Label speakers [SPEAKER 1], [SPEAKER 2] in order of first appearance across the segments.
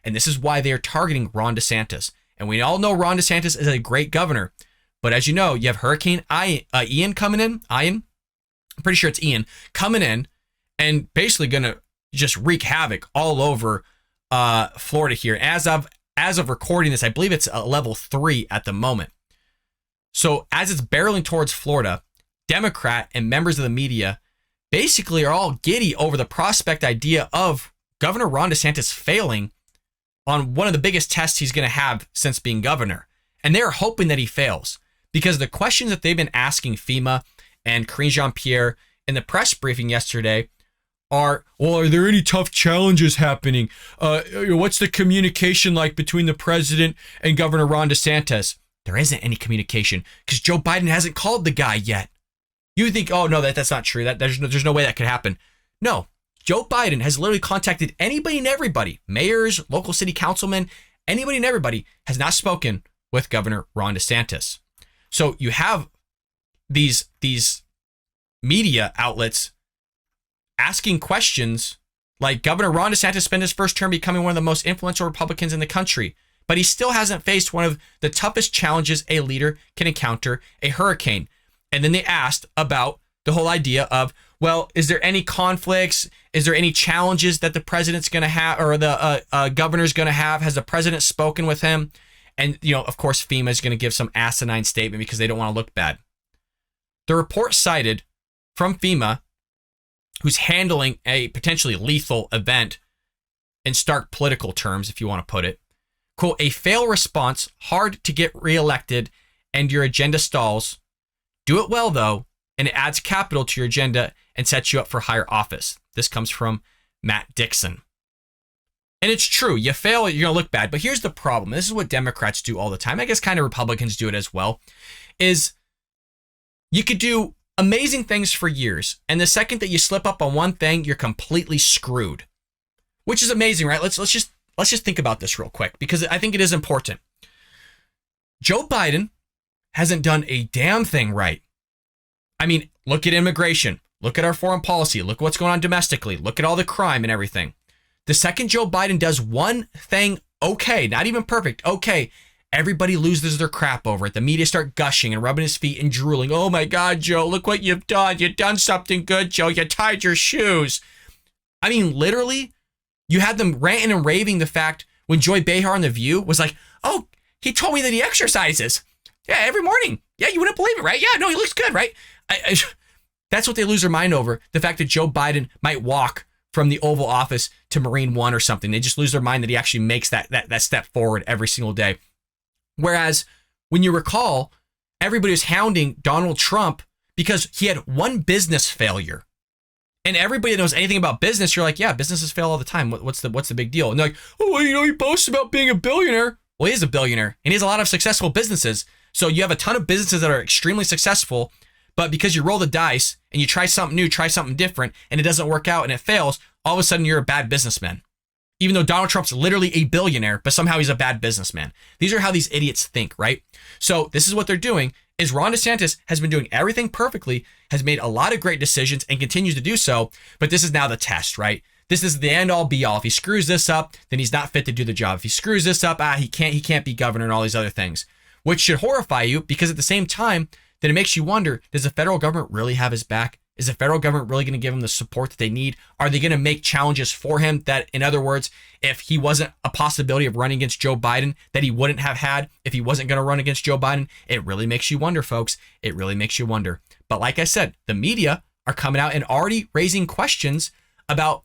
[SPEAKER 1] And this is why they are targeting Ron DeSantis. And we all know Ron DeSantis is a great governor. But as you know, you have Hurricane Ian coming in. I'm pretty sure it's Ian coming in and basically going to just wreak havoc all over Florida here. As of recording this, I believe it's a level 3 at the moment. So as it's barreling towards Florida, Democrat and members of the media basically are all giddy over the prospect idea of Governor Ron DeSantis failing on one of the biggest tests he's going to have since being governor. And they're hoping that he fails because the questions that they've been asking FEMA and Karine Jean-Pierre in the press briefing yesterday are, well, are there any tough challenges happening? What's the communication like between the president and Governor Ron DeSantis? There isn't any communication because Joe Biden hasn't called the guy yet. You think, oh, no, that's not true. There's no way that could happen. No, Joe Biden has literally contacted anybody and everybody, mayors, local city councilmen, anybody and everybody has not spoken with Governor Ron DeSantis. So you have these media outlets asking questions like Governor Ron DeSantis spent his first term becoming one of the most influential Republicans in the country, but he still hasn't faced one of the toughest challenges a leader can encounter, a hurricane. And then they asked about the whole idea of, well, is there any conflicts? Is there any challenges that the president's going to have or the governor's going to have? Has the president spoken with him? And, of course, FEMA is going to give some asinine statement because they don't want to look bad. The report cited from FEMA, who's handling a potentially lethal event in stark political terms, if you want to put it, quote, a fail response, hard to get reelected, and your agenda stalls. Do it well, though, and it adds capital to your agenda and sets you up for higher office. This comes from Matt Dixon. And it's true. You fail, you're going to look bad. But here's the problem. This is what Democrats do all the time. I guess kind of Republicans do it as well, is you could do amazing things for years. And the second that you slip up on one thing, you're completely screwed, which is amazing, right? Let's just think about this real quick because I think it is important. Joe Biden hasn't done a damn thing right. I mean, look at immigration. Look at our foreign policy. Look what's going on domestically. Look at all the crime and everything. The second Joe Biden does one thing okay, not even perfect, okay, everybody loses their crap over it. The media start gushing and rubbing his feet and drooling. Oh my God, Joe, look what you've done. You've done something good, Joe. You tied your shoes. I mean, literally, you had them ranting and raving the fact when Joy Behar on The View was like, oh, he told me that he exercises. Yeah, every morning. Yeah, you wouldn't believe it, right? Yeah, no, he looks good, right? That's what they lose their mind over. The fact that Joe Biden might walk from the Oval Office to Marine One or something. They just lose their mind that he actually makes that step forward every single day. Whereas when you recall, everybody was hounding Donald Trump because he had one business failure. And everybody that knows anything about business, you're like, yeah, businesses fail all the time. What's the big deal? And they're like, oh, well, he boasts about being a billionaire. Well, he is a billionaire and he has a lot of successful businesses. So you have a ton of businesses that are extremely successful, but because you roll the dice and you try something new, try something different, and it doesn't work out and it fails, all of a sudden you're a bad businessman. Even though Donald Trump's literally a billionaire, but somehow he's a bad businessman. These are how these idiots think, right? So this is what they're doing, is Ron DeSantis has been doing everything perfectly, has made a lot of great decisions and continues to do so, but this is now the test, right? This is the end all be all. If he screws this up, then he's not fit to do the job. If he screws this up, he can't be governor and all these other things, which should horrify you because at the same time, then it makes you wonder, does the federal government really have his back? Is the federal government really going to give him the support that they need? Are they going to make challenges for him that, in other words, if he wasn't a possibility of running against Joe Biden, that he wouldn't have had if he wasn't going to run against Joe Biden? It really makes you wonder, folks. It really makes you wonder. But like I said, the media are coming out and already raising questions about,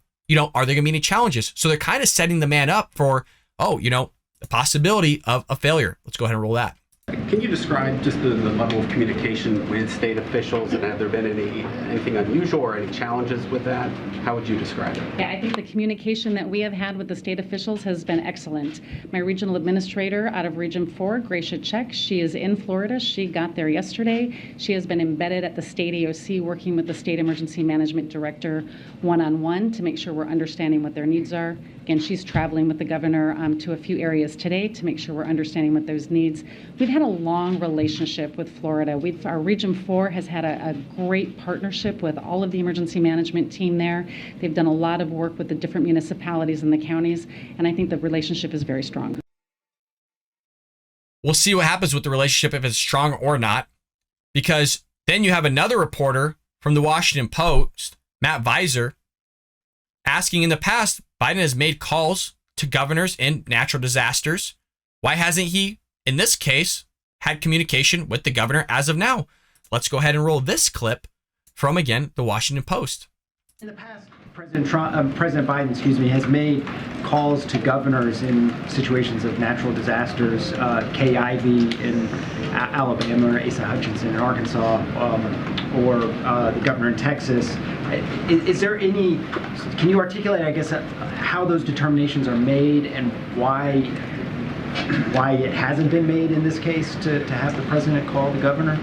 [SPEAKER 1] are there going to be any challenges? So they're kind of setting the man up for, the possibility of a failure. Let's go ahead and roll that.
[SPEAKER 2] Can you describe just the level of communication with state officials, and have there been anything unusual or any challenges with that? How would you describe it?
[SPEAKER 3] Yeah, I think the communication that we have had with the state officials has been excellent. My regional administrator out of Region 4, Gracia Check, she is in Florida. She got there yesterday. She has been embedded at the state AOC, working with the state emergency management director one-on-one to make sure we're understanding what their needs are. Again, she's traveling with the governor to a few areas today to make sure we're understanding what those needs. We've had a long relationship with Florida. Our Region 4 has had a great partnership with all of the emergency management team there. They've done a lot of work with the different municipalities and the counties, and I think the relationship is very strong.
[SPEAKER 1] We'll see what happens with the relationship, if it's strong or not, because then you have another reporter from the Washington Post, Matt Visor, asking, in the past, Biden has made calls to governors in natural disasters. Why hasn't he, in this case, had communication with the governor as of now? Let's go ahead and roll this clip from, again, the Washington Post.
[SPEAKER 4] In the past, President Biden, has made calls to governors in situations of natural disasters. Kay Ivey in Alabama, or Asa Hutchinson in Arkansas, or the governor in Texas. Is there any? Can you articulate, I guess, how those determinations are made and why it hasn't been made in this case to have the president call the governor?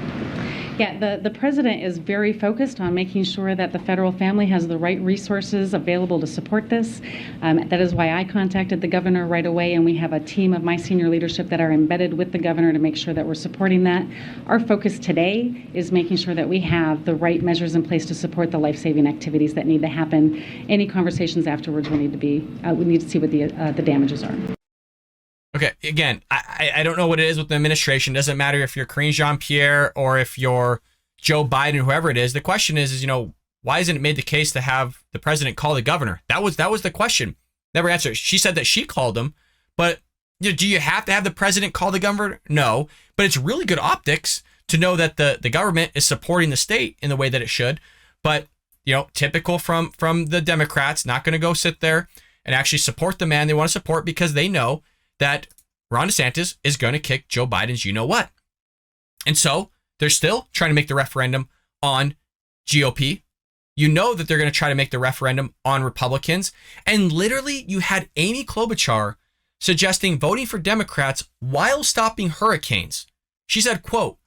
[SPEAKER 3] Yeah, the president is very focused on making sure that the federal family has the right resources available to support this. That is why I contacted the governor right away, and we have a team of my senior leadership that are embedded with the governor to make sure that we're supporting that. Our focus today is making sure that we have the right measures in place to support the life-saving activities that need to happen. Any conversations afterwards will need to be, we need to see what the damages are.
[SPEAKER 1] Okay, again, I don't know what it is with the administration. It doesn't matter if you're Karine Jean-Pierre or if you're Joe Biden, whoever it is. The question is, why isn't it made the case to have the president call the governor? That was the question. Never answered. She said that she called him, but do you have to have the president call the governor? No, but it's really good optics to know that the government is supporting the state in the way that it should. But, typical from the Democrats, not going to go sit there and actually support the man they want to support because they know that Ron DeSantis is going to kick Joe Biden's you-know-what. And so they're still trying to make the referendum on GOP. You know that they're going to try to make the referendum on Republicans. And literally, you had Amy Klobuchar suggesting voting for Democrats while stopping hurricanes. She said, quote,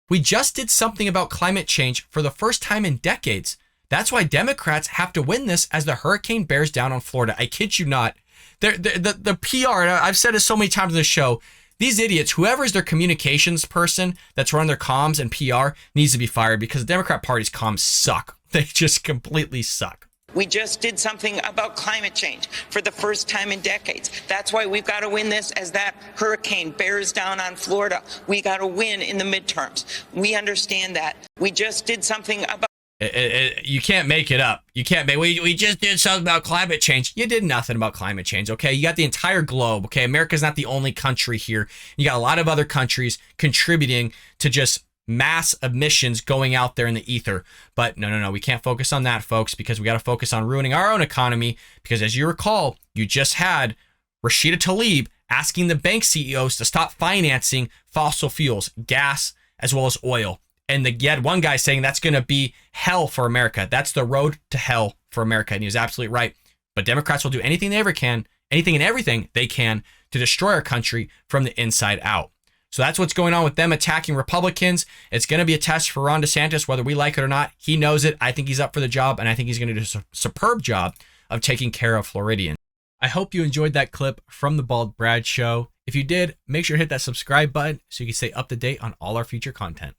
[SPEAKER 1] "We just did something about climate change for the first time in decades. That's why Democrats have to win this as the hurricane bears down on Florida." I kid you not. The PR, and I've said it so many times on this show, these idiots, whoever is their communications person that's running their comms and PR needs to be fired because the Democrat Party's comms suck. They just completely suck.
[SPEAKER 5] We just did something about climate change for the first time in decades. That's why we've got to win this as that hurricane bears down on Florida. We got to win in the midterms. We understand that. We just did something about
[SPEAKER 1] you can't make it up. You can't make, we just did something about climate change. You did nothing about climate change, okay? You got the entire globe, okay? America's not the only country here. You got a lot of other countries contributing to just mass emissions going out there in the ether. But no, we can't focus on that, folks, because we got to focus on ruining our own economy. Because as you recall, you just had Rashida Tlaib asking the bank CEOs to stop financing fossil fuels, gas, as well as oil. And you had one guy saying that's going to be hell for America. That's the road to hell for America. And he was absolutely right. But Democrats will do anything they ever can, anything and everything they can to destroy our country from the inside out. So that's what's going on with them attacking Republicans. It's going to be a test for Ron DeSantis, whether we like it or not. He knows it. I think he's up for the job, and I think he's going to do a superb job of taking care of Floridians. I hope you enjoyed that clip from the Bald Brad Show. If you did, make sure to hit that subscribe button so you can stay up to date on all our future content.